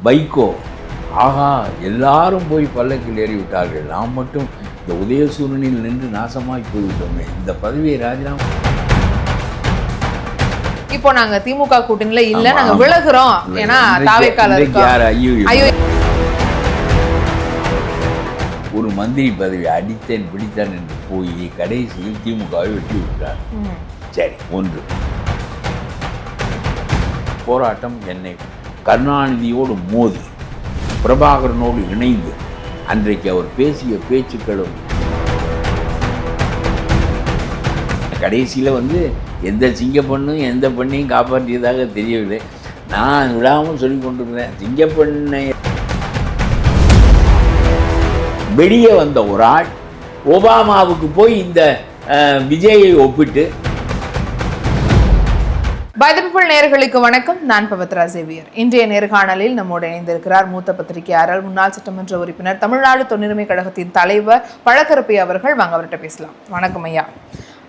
வைகோ, ஆகா எல்லாரும் போய் பல்லக்கில் ஏறி விட்டார்கள், நாம் மட்டும் இந்த உதயசூரனில் நின்று நாசமாய் போய்விட்டோமே, இந்த பதவியை ராஜினாமா. இப்போ நாங்க திமுக கூட்டணியில இல்ல, நாங்க விலகுறோம். ஏன்னா தாவேக்கால ஒரு மந்திரி பதவி அடித்தேன் பிடித்தான் என்று போய் கடைசியில் திமுகவை வெட்டி விட்டார். சரி, ஒன்று போராட்டம் என்னை கருணாநிதியோடு மோதி பிரபாகரனோடு இணைந்து அன்றைக்கு அவர் பேசிய பேச்சுக்களும் கடைசியில் எந்த சிங்கப்பெண்ணும் எந்த பெண்ணையும் காப்பாற்றியதாக தெரியவில்லை. நான் விடாமல் சொல்லி கொண்டிருந்தேன், சிங்கப்பெண்ணை வெளியே வந்த ஒரு ஆள் ஒபாமாவுக்கு போய் இந்த விஜயை ஒப்பிட்டு. பைதபிள் நேயர்களுக்கு வணக்கம். நான் பவித்ரா சேவியர். இன்றைய நேர்காணலில் நம்மோடு இணைந்திருக்கிறார் மூத்த பத்திரிகையாளர், முன்னாள் சட்டமன்ற உறுப்பினர், தமிழ்நாடு தொன்னுரிமை கழகத்தின் தலைவர் பழக்கருப்பை அவர்கள். வாங்க அவர்கிட்ட பேசலாம். வணக்கம் ஐயா.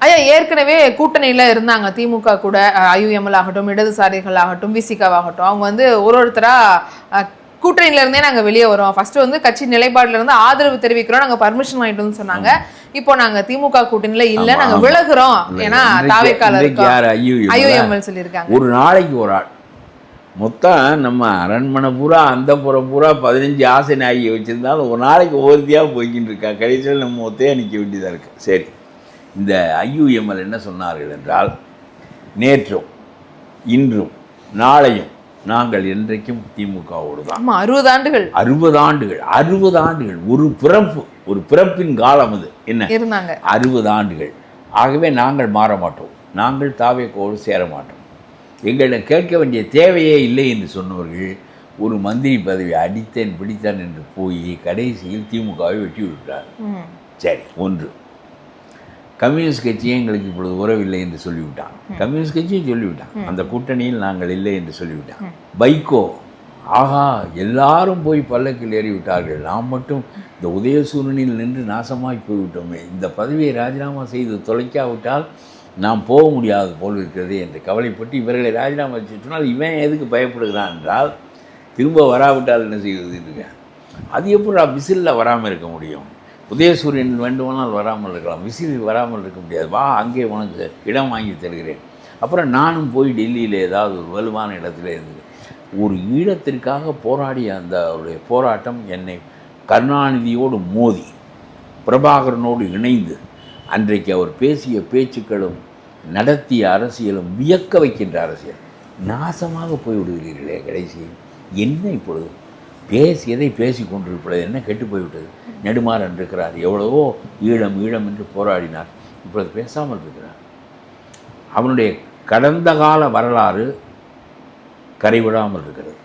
ஐயா, ஏற்கனவே கூட்டணியில இருந்தாங்க திமுக கூட. ஐயுஎம்எல் ஆகட்டும், இடதுசாரிகள் ஆகட்டும், விசிகாவாகட்டும், அவங்க ஒருத்தரா கூட்டணியில இருந்தே நாங்க வெளியே வரோம். ஃபர்ஸ்ட் கட்சி நிலைப்பாடுல இருந்து ஆதரவு தெரிவிக்கிறோம், நாங்க பர்மிஷன் வாங்கிட்டோம்னு சொன்னாங்க. இப்போ நாங்க திமுக கூட்டணியில இல்ல, நாங்க விலகுறோம். ஏன்னா தாவேக்கால ஐயுஎம்எல் சொல்லியிருக்காங்க. ஒரு நாளைக்கு ஒரு ஆள் மொத்தம் நம்ம அரண்மனை பூரா அந்த புறம் பூரா 15 ஆசை ஆகி வச்சிருந்தாலும் ஒரு நாளைக்கு ஒவ்வொருத்தியாக போய்கிட்டு இருக்கா. கடைசியில் நம்ம மொத்தையாக நிற்க வேண்டியதாக இருக்கு. சரி, இந்த ஐயுஎம்எல் என்ன சொன்னார்கள் என்றால், நேற்றும் இன்றும் நாளையும் நாங்கள் என்றைக்கும் திமுகவோடு தான். 60 ஆண்டுகள் 60 ஆண்டுகள் ஒரு பிறப்பின் காலம் அது என்ன இருந்தாங்க. 60 ஆண்டுகள். ஆகவே நாங்கள் மாற மாட்டோம், நாங்கள் தாவேக்கோடு சேர மாட்டோம், எங்களிடம் கேட்க வேண்டிய தேவையே இல்லை என்று சொன்னவர்கள் ஒரு மந்திரி பதவி அடித்தேன் பிடித்தான் என்று போய் கடைசியில் திமுகவை வெட்டி விட்டார். சரி, ஒன்று கம்யூனிஸ்ட் கட்சியே எங்களுக்கு இப்பொழுது உறவில்லை என்று சொல்லிவிட்டான். கம்யூனிஸ்ட் கட்சியும் சொல்லிவிட்டான், அந்த கூட்டணியில் நாங்கள் இல்லை என்று சொல்லிவிட்டான். வைகோ, ஆகா எல்லாரும் போய் பல்லக்கில் ஏறி விட்டார்கள், நாம் மட்டும் இந்த உதயசூரனில் நின்று நாசமாய் போய்விட்டோமே, இந்த பதவியை ராஜினாமா செய்து தொலைக்காவிட்டால் நாம் போக முடியாது போல் இருக்கிறது என்று கவலைப்பட்டு இவர்களை ராஜினாமா சொன்னால் இவன் எதுக்கு பயப்படுகிறான் என்றால், திரும்ப வராவிட்டால் என்ன செய்வது இருக்கேன். அது எப்படி விசிலில் வராமல் இருக்க முடியும்? உதயசூரியன் வேண்டுமானால் வராமல் இருக்கலாம், விசில் வராமல் இருக்க முடியாது. வா, அங்கே உனக்கு இடம் வாங்கி தருகிறேன். அப்புறம் நானும் போய் டெல்லியில் ஏதாவது ஒரு வலுவான இடத்துல இருந்து ஒரு ஈழத்திற்காக போராடிய அந்த அவருடைய போராட்டம் என்னை கருணாநிதியோடு மோதி பிரபாகரனோடு இணைந்து அன்றைக்கு அவர் பேசிய பேச்சுக்களும் நடத்திய அரசியலும் வியக்க வைக்கின்ற அரசியல். நாசமாக போய்விடுகிறீர்களே கடைசியில். என்ன இப்பொழுது பேசியதை பேசி கொண்டிருப்பது என்ன கெட்டு போய்விட்டது? நெடுமாறன் இருக்கிறார், எவ்வளவோ ஈழம் என்று போராடினார், இப்பொழுது பேசாமல் இருக்கிறார். அவனுடைய கடந்த கால வரலாறு கரைவிடாமல் இருக்கிறது.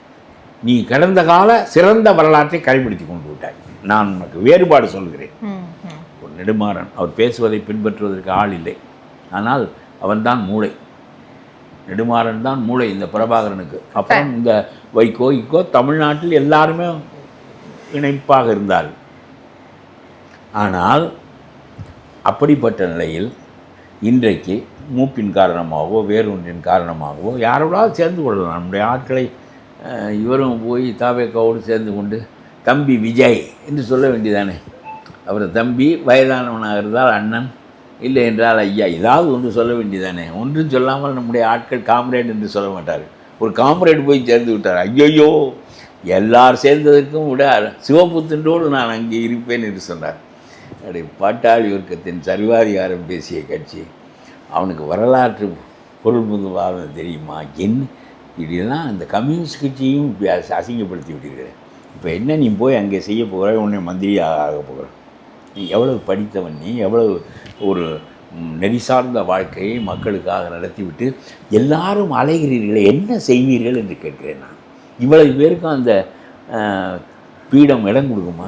நீ கடந்த கால சிறந்த வரலாற்றை கடைபிடித்து கொண்டு விட்டாய். நான் உனக்கு வேறுபாடு சொல்கிறேன். ஒரு நெடுமாறன், அவர் பேசுவதை பின்பற்றுவதற்கு ஆள் இல்லை, ஆனால் அவன்தான் மூளை. நெடுமாறன் தான் மூளை இந்த பிரபாகரனுக்கு. அப்புறம் இந்த வைகோ தமிழ்நாட்டில் எல்லாருமே இணைப்பாக இருந்தார்கள். ஆனால் அப்படிப்பட்ட நிலையில் இன்றைக்கு மூப்பின் காரணமாகவோ வேறொன்றின் காரணமாகவோ யாரோடாவது சேர்ந்து கொள்ளலாம். நம்முடைய ஆட்களை இவரும் போய் தாவேக்காவோடு சேர்ந்து கொண்டு தம்பி விஜய் என்று சொல்ல வேண்டியதானே. அவர் தம்பி, வயதானவனாக இருந்தால் அண்ணன், இல்லை என்றால் ஐயா, ஏதாவது ஒன்று சொல்ல வேண்டியதானே. ஒன்றும் சொல்லாமல் நம்முடைய ஆட்கள் காம்ரேட் என்று சொல்ல மாட்டார்கள். ஒரு காம்ரேட் போய் சேர்ந்து விட்டார். ஐயோ, எல்லார் சேர்ந்ததற்கும் விட சிவப்பு துண்டோடு நான் அங்கே இருப்பேன் என்று சொன்னார். அப்படி பாட்டாளி வர்க்கத்தின் சரிவாதிகாரம் பேசிய கட்சி, அவனுக்கு வரலாற்று பொருள் முதுவாதம் தெரியுமா என்ன? இப்படிலாம் இந்த கம்யூனிஸ்ட் கட்சியும் அசிங்கப்படுத்தி விட்டீர்கள். இப்போ என்ன நீ போய் அங்கே செய்ய போகிற, உன்னை மந்திரியாக ஆக போகிற? நீ எவ்வளவு படித்தவன், நீ எவ்வளவு ஒரு நெறி சார்ந்த வாழ்க்கையை மக்களுக்காக நடத்திவிட்டு எல்லாரும் அலைகிறீர்களே, என்ன செய்வீர்கள் என்று கேட்கிறேன் நான். இவ்வளவு பேருக்கும் அந்த பீடம் இடம் கொடுக்குமா?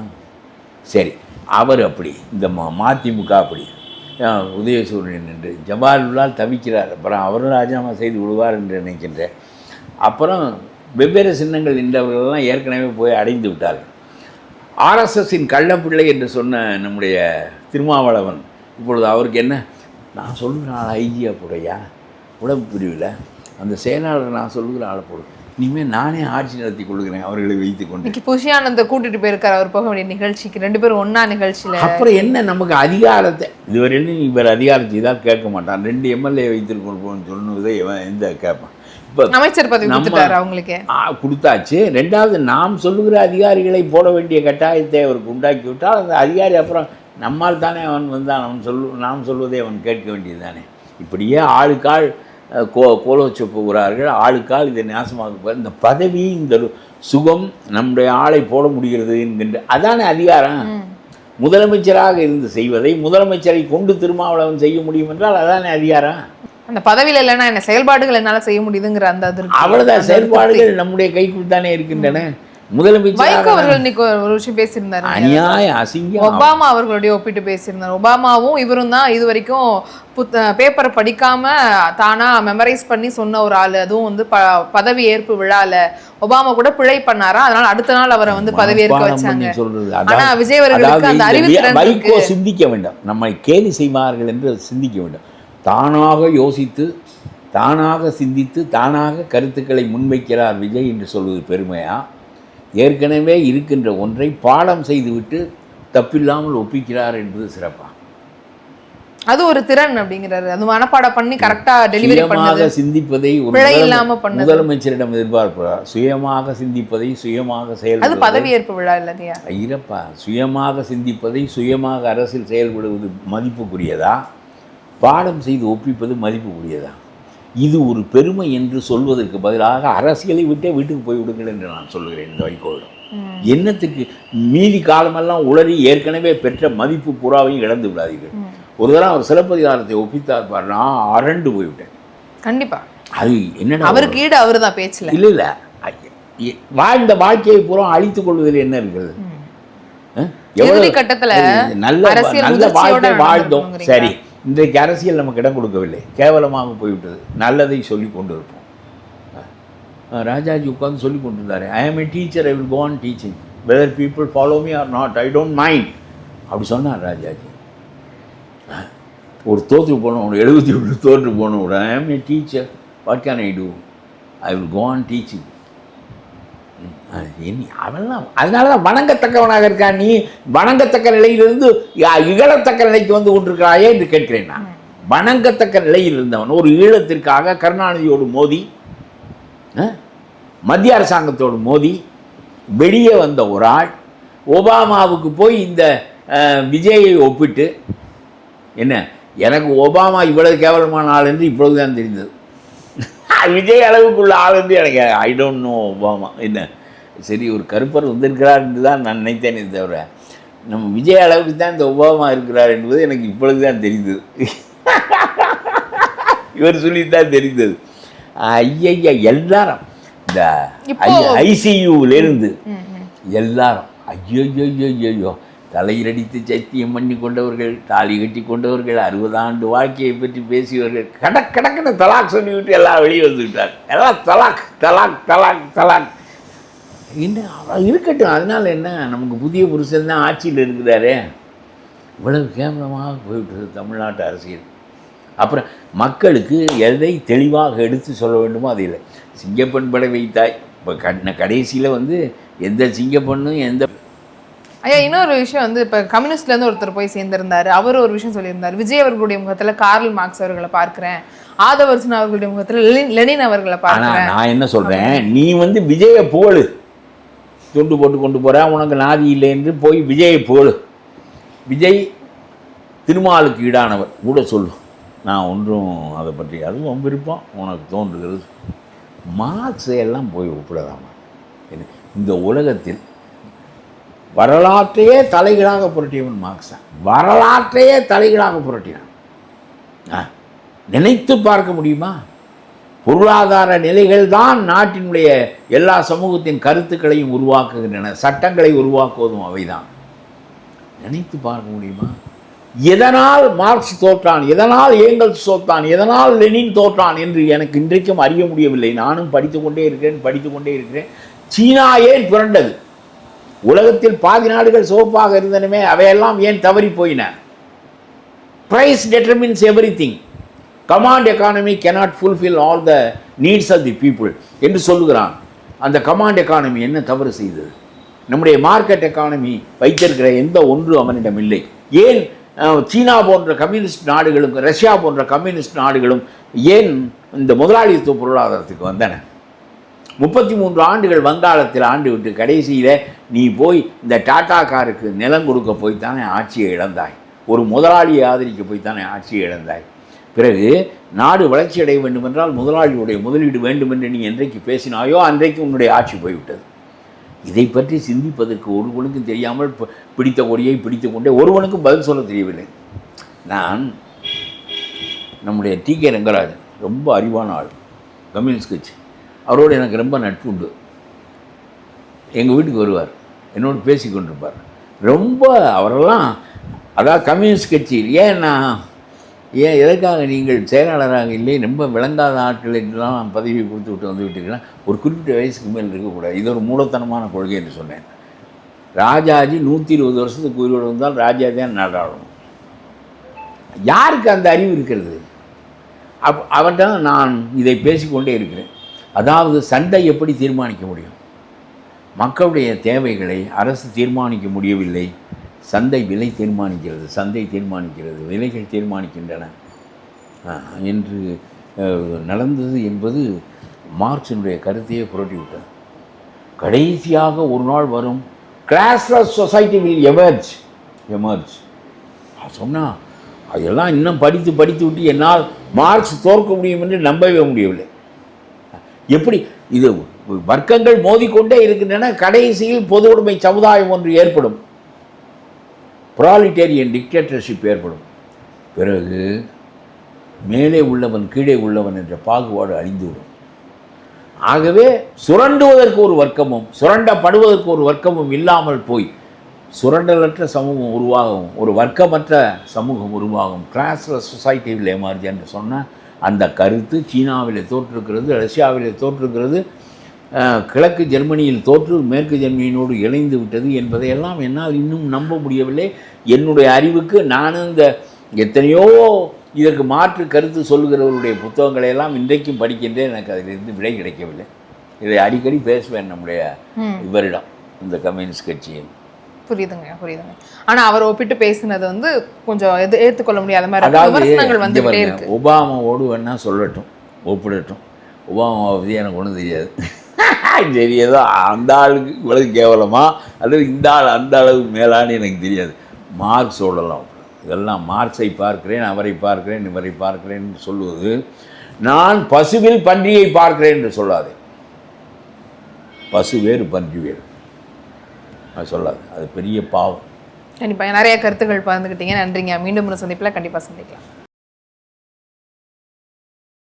சரி, அவர் அப்படி, இந்த மதிமுக அப்படி, உதயசூரியன் என்று ஜவாஹர்லால் தவிக்கிறார். அப்புறம் அவரும் ராஜினாமா செய்து விடுவார் என்று நினைக்கின்றேன். அப்புறம் வெவ்வேறு சின்னங்கள் நின்றவர்களெல்லாம் ஏற்கனவே போய் அடைந்து விட்டார்கள். ஆர்எஸ்எஸ்ஸின் கள்ளப்பிள்ளை என்று சொன்ன நம்முடைய திருமாவளவன் இப்பொழுது அவருக்கு என்ன, நான் சொல்லுகிற ஆள் ஐஜியாக போடையா, உடம்பு பிரிவில் அந்த செயலாளர் நான் சொல்லுகிற ஆளை போடு. இனிமேல் நானே ஆட்சி நடத்தி கொள்கிறேன் அவர்களை வைத்து கொண்டு. இன்னைக்கு புஷியானந்த கூட்டிட்டு போயிருக்காரு அவர் போக வேண்டிய நிகழ்ச்சிக்கு, 2 பேரும் ஒண்ணா நிகழ்ச்சியில. அப்புறம் என்ன நமக்கு அதிகாரத்தை இதுவரையிலும் இவர் அதிகாரத்தை தான் கேட்க மாட்டான். 2 எம்எல்ஏ வைத்திருக்கணும்னு சொன்னதை எந்த கேட்பான். இப்போ அமைச்சர் பதவி கொடுத்துட்டாரு அவங்களுக்கு, கொடுத்தாச்சு. 2வது நாம் சொல்லுகிற அதிகாரிகளை போட வேண்டிய கட்டாயத்தை அவருக்கு உண்டாக்கி விட்டால் அந்த அதிகாரி அப்புறம் நம்மால் தானே அவன் வந்தான், நாம் சொல்வதை அவன் கேட்க வேண்டியது தானே. இப்படியே ஆளுக்காள் கோலோச்ச போகிறார்கள், ஆளுக்கால் இதை நாசமாக. இந்த பதவி, இந்த சுகம் நம்முடைய ஆளை போட முடிகிறது என்கின்ற அதானே அதிகாரம். முதலமைச்சராக இருந்து செய்வதை முதலமைச்சரை கொண்டு திருமாவளவன் செய்ய முடியும் என்றால் அதானே அதிகாரம். அந்த பதவியில் இல்லைன்னா என்ன செயல்பாடுகள் என்னால செய்ய முடியுதுங்கிற அந்த அவ்வளவுதான். செயல்பாடுகள் நம்முடைய கைக்குள் தானே இருக்கின்றன. முதலமைச்சர் அவர்கள் இன்னைக்கு ஒரு விஷயம் பேசியிருந்தாரு, அநியாய அசிங்கம். ஒபாமா அவர்களுடைய ஒப்பிட்டு பேசியிருந்தார். ஒபாமாவும் இவரும் தான் இது வரைக்கும் பேப்பரை படிக்காம தானா மெமரைஸ் பண்ணி சொன்ன ஒரு ஆளு. அதுவும் வந்து பதவி ஏற்பு விழால ஒபாமா கூட பிழை பண்ணாரா, அதனால அடுத்த நாள் அவரை வந்து பதவி ஏற்க வச்சாங்க. ஆனா விஜய் அவர்களுக்கு அந்த அறிவு சிந்திக்க வேண்டும், நம்மை கேலி செய்வார்கள் என்று சிந்திக்க வேண்டும். தானாக யோசித்து, தானாக சிந்தித்து, தானாக கருத்துக்களை முன்வைக்கிறார் விஜய் என்று சொல்வது பெருமையா, ஏற்கனவே இருக்கின்ற ஒன்றை பாடம் செய்துவிட்டு தப்பில்லாமல் ஒப்பிக்கிறார் என்பது சிறப்பா? அது ஒரு திறன் அப்படிங்கிறாரு. அது மனப்பாடம் பண்ணி கரெக்டா டெலிவரி பண்ணது. சிந்திப்பதை முதலமைச்சரிடம் எதிர்பார்க்கிறார். சுயமாக சிந்திப்பதை சுயமாக செயல்படுவது. அது பதவியேற்பு விழா இல்லையா? இருப்பா, சுயமாக சிந்திப்பதை சுயமாக அரசில் செயல்படுவது மதிப்புக்குரியதா, பாடம் செய்து ஒப்பிப்பது மதிப்புக்குரியதா? இது ஒரு பெருமை என்று சொல்வதற்கு பதிலாக அரசியலை விட்டே வீட்டுக்கு போய் விடுங்கள் என்று நான் சொல்லுகிறேன். இந்த வைகோவிடம் என்னத்துக்கு மீதி காலமெல்லாம் உளறி ஏற்கனவே பெற்ற மதிப்பு புறாவையும் இழந்து விடாதீர்கள். ஒரு தடவை அவர் சிலப்பதிகாரத்தை ஒப்பித்தார் பாரு, நான் அரண்டு போய்விட்டேன். கண்டிப்பா அது என்னடா, அவருக்கு ஈடு அவரு தான் பேச்சல. இல்லை இல்லை, வாழ்ந்த வாழ்க்கையை பூரா அழித்துக் கொள்வதில் என்ன இருக்கிறது? கட்டத்துல நல்ல நல்ல வாழ்க்கை வாழ்ந்தோம், சரி. இன்றைக்கு அரசியல் நமக்கு இடம் கொடுக்கவில்லை, கேவலமாக போய்விட்டது. நல்லதை சொல்லி கொண்டு இருப்போம். ராஜாஜி உட்காந்து சொல்லி கொண்டிருந்தாரு, I am a teacher, I will go on teaching whether people follow me or not, I don't mind. அப்படி சொன்னார் ராஜாஜி. ஒரு தோற்று போனோம், 71 தோற்று போனோம், I am a teacher, what can I do, I will go on teaching. அவெல்லாம் அதனால தான் வணங்கத்தக்கவனாக இருக்கா. நீ வணங்கத்தக்க நிலையிலிருந்து இகழத்தக்க நிலைக்கு வந்து கொண்டிருக்கிறாயே என்று கேட்கிறேன் நான். வணங்கத்தக்க நிலையில் இருந்தவன் ஒரு ஈழத்திற்காக கருணாநிதியோடு மோதி, மத்திய அரசாங்கத்தோடு மோதி வெளியே வந்த ஒரு ஆள் ஒபாமாவுக்கு போய் இந்த விஜயை ஒப்பிட்டு, என்ன எனக்கு ஒபாமா இவ்வளவு கேவலமான ஆள் என்று இப்பொழுதுதான் தெரிந்தது. விஜய் அளவுக்குள்ள ஆள் என்று எனக்கு ஐ டோன்ட் நோ ஒபாமா. என்ன சரி, ஒரு கருப்பர் வந்திருக்கிறார் என்று தான் நான் நினைத்தேனே தவிர நம்ம விஜய் அளவுக்கு தான் இந்த ஒபாமா இருக்கிறார் என்பது எனக்கு இப்பொழுது தான் தெரிந்தது. இவர் சொல்லித்தான் தெரிந்தது. ஐயா எல்லாரும் இந்த ஐசியூவிலிருந்து எல்லாரும் ஐயோ தலையிலடித்து சத்தியம் பண்ணி கொண்டவர்கள், தாலி கட்டி கொண்டவர்கள், 60 ஆண்டு வாழ்க்கையை பற்றி பேசியவர்கள் கடக்கடக்குன்னு தலாக் சொல்லிவிட்டு எல்லாம் வெளியே வந்துவிட்டார். எல்லாம் தலாக் தலாக் தலாக் தலாக் இன்னும் இருக்கட்டும். அதனால் என்ன, நமக்கு புதிய புருஷன் தான் ஆட்சியில் இருக்கிறாரே. இவ்வளவு கேவலமாக போய்விட்டது தமிழ்நாட்டு அரசியல். அப்புறம் மக்களுக்கு எதை தெளிவாக எடுத்து சொல்ல வேண்டுமோ அது இல்லை. சிங்கப்பெண் படை வைத்தாய், இப்போ கடைசியில் வந்து எந்த சிங்கப்பெண்ணும் எந்த. ஐயா, இன்னொரு விஷயம் வந்து இப்போ கம்யூனிஸ்ட்லேருந்து ஒருத்தர் போய் சேர்ந்திருந்தார். அவர் ஒரு விஷயம் சொல்லியிருந்தார், விஜய் அவர்களுடைய முகத்தில் கார்ல் மார்க்ஸ் அவர்களை பார்க்குறேன், ஆதவர்சன் அவர்களுடைய முகத்தில் லெனின் அவர்களை பார்க்குறேன். நான் என்ன சொல்கிறேன், நீ வந்து விஜயை போடு, துண்டு போட்டு கொண்டு போகிறேன், உனக்கு நாதி இல்லை என்று போய் விஜயை போடு. விஜய் திருமாலுக்கு ஈடானவர் கூட சொல்லு, நான் ஒன்றும் அதை பற்றி அதுவும் விருப்பம் உனக்கு தோன்றுகிறது. மார்க்ஸை எல்லாம் போய் ஒப்பிடலாமா? இந்த உலகத்தில் வரலாற்றையே தலைகளாக புரட்டியவன் மார்க்ஸ் தான். வரலாற்றையே தலைகளாக புரட்டினான். நினைத்து பார்க்க முடியுமா? பொருளாதார நிலைகள் தான் நாட்டினுடைய எல்லா சமூகத்தின் கருத்துக்களையும் உருவாக்குகின்றன, சட்டங்களை உருவாக்குவதும் அவைதான். நினைத்து பார்க்க முடியுமா? எதனால் மார்க்ஸ் தோற்றான், எதனால் ஏங்கல்ஸ் தோற்றான், எதனால் லெனின் தோற்றான் என்று எனக்கு இன்றைக்கும் அறிய முடியவில்லை. நானும் படித்துக்கொண்டே இருக்கிறேன். சீனா ஏன் புரண்டது? உலகத்தில் பாதி நாடுகள் சிவப்பாக இருந்தனமே, அவையெல்லாம் ஏன் தவறி போயின? Price determines everything. Command economy cannot fulfill all the needs of the people என்று சொல்லுகிறான். அந்த கமாண்ட் எக்கானமி என்ன தவறு செய்தது? நம்முடைய மார்க்கெட் எக்கானமி வைத்திருக்கிற எந்த ஒன்று அவனிடம் இல்லை. ஏன் சீனா போன்ற கம்யூனிஸ்ட் நாடுகளும் ரஷ்யா போன்ற கம்யூனிஸ்ட் நாடுகளும் ஏன் இந்த முதலாளித்துவ பொருளாதாரத்துக்கு வந்தன? 33 ஆண்டுகள் வங்காளத்தில் ஆண்டு விட்டு கடைசியில் நீ போய் இந்த டாடா காருக்கு நிலம் கொடுக்க போய்த்தானே ஆட்சியை இழந்தாய். ஒரு முதலாளியை ஆதரிக்க போய்த்தானே ஆட்சியை இழந்தாய். பிறகு நாடு வளர்ச்சி அடைய வேண்டுமென்றால் முதலாளியுடைய முதலீடு வேண்டும் என்று நீ என்றைக்கு பேசினாயோ அன்றைக்கு உன்னுடைய ஆட்சி போய்விட்டது. இதை பற்றி சிந்திப்பதற்கு ஒருவனுக்கும் தெரியாமல் பிடித்த கொடியை பிடித்து கொண்டே ஒருவனுக்கும் பதில் சொல்ல தெரியவில்லை. நான் நம்முடைய டி.கே. ரங்கராஜன் ரொம்ப அறிவான ஆள், கம்யூனிஸ்ட் கட்சி, அவரோடு எனக்கு ரொம்ப நட்பு உண்டு. எங்கள் வீட்டுக்கு வருவார், என்னோடு பேசி கொண்டிருப்பார். ரொம்ப அவரெல்லாம் அதாவது கம்யூனிஸ்ட் கட்சியில் ஏன் எதற்காக நீங்கள் செயலாளராக இல்லை, ரொம்ப விளங்காத ஆட்களுக்கெல்லாம் பதவி கொடுத்து விட்டு வந்து விட்டீங்கன்னா ஒரு குறிப்பிட்ட வயசுக்கு மேல் இருக்கக்கூடாது, இது ஒரு மூலத்தனமான கொள்கை என்று சொன்னேன். ராஜாஜி 120 வருஷத்துக்கு உயிரோடு வந்தால் ராஜாஜி தான் நாடாளணும். யாருக்கு அந்த அறிவு இருக்கிறது? அவர்கிட்ட நான் இதை பேசிக்கொண்டே இருக்கிறேன். அதாவது சண்டை எப்படி தீர்மானிக்க முடியும்? மக்களுடைய தேவைகளை அரசு தீர்மானிக்க முடியவில்லை, சந்தை விலை தீர்மானிக்கிறது, சந்தை தீர்மானிக்கிறது, விலைகள் தீர்மானிக்கின்றன என்று நடந்தது என்பது மார்க்சினுடைய கருத்தையே புரட்டி விட்டது. கடைசியாக ஒரு நாள் வரும், கிளாஸ்லெஸ் சொசைட்டி வில் எமர்ஜ் சொன்னால் அதெல்லாம் இன்னும் படித்து விட்டு என்னால் மார்க்ஸ் தோற்க முடியும் என்று நம்பவே முடியவில்லை. எப்படி இது வர்க்கங்கள் மோதிக்கொண்டே இருக்கின்றன, கடைசியில் பொது உடைமை சமுதாயம் ஒன்று ஏற்படும், ப்ராலிட்டேரியன் டிக்டேட்டர்ஷிப் ஏற்படும். பிறகு மேலே உள்ளவன் கீழே உள்ளவன் என்ற பாகுபாடு அழிந்துவிடும். ஆகவே சுரண்டுவதற்கு ஒரு வர்க்கமும் சுரண்டப்படுவதற்கு ஒரு வர்க்கமும் இல்லாமல் போய் சுரண்டலற்ற சமூகம் உருவாகும், ஒரு வர்க்கமற்ற சமூகம் உருவாகும், கிளாஸ்லெஸ் சொசைட்டியில் எமர்ஜ் என்று சொன்ன அந்த கருத்து சீனாவில் தோற்றிருக்கிறது, ரஷ்யாவில் தோற்றிருக்கிறது, கிழக்கு ஜெர்மனியில் தோற்று மேற்கு ஜெர்மனியோடு இணைந்து விட்டது என்பதையெல்லாம் என்னால் இன்னும் நம்ப முடியவில்லை. என்னுடைய அறிவுக்கு நானும் இந்த எத்தனையோ இதற்கு மாற்று கருத்து சொல்லுகிறவருடைய புத்தகங்களை எல்லாம் இன்றைக்கும் படிக்கின்றேன், எனக்கு அதிலிருந்து விடை கிடைக்கவில்லை. இதை அடிக்கடி பேசுவேன் நம்முடைய இவரிடம், இந்த கம்யூனிஸ்ட் கட்சியின். புரியுதுங்க. ஆனா அவர் ஒப்பிட்டு பேசினது வந்து கொஞ்சம் ஏற்றுக்கொள்ள முடியாத மாதிரி விமர்சனங்கள் வந்துட்டே இருக்கு. ஒபாமாவோடு வேணா சொல்லட்டும், ஒப்பிடட்டும். ஒபாமாவை பற்றி எனக்கு ஒன்றும் தெரியாது. சரி, ஏதோ அந்த ஆளுக்கு இவ்வளவு கேவலமா அல்லது இந்த ஆள் அந்த அளவு மேலான்னு எனக்கு தெரியாது. மார்க்ஸ் சொல்லலாம். இதெல்லாம் மார்க்ஸை பார்க்கிறேன், அவரை பார்க்கிறேன், இவரை பார்க்கிறேன் என்று சொல்லுவது, நான் பசுவில் பன்றியை பார்க்கிறேன் என்று சொல்லாதே. பசு வேறு பன்றி வேறு, அது சொல்லாது, அது பெரிய பாவம். கண்டிப்பாக நிறைய கருத்துக்கள் பகிர்ந்துக்கிட்டீங்க. நன்றிங்க. மீண்டும் ஒரு சந்திப்பில் கண்டிப்பாக சந்திக்கலாம்.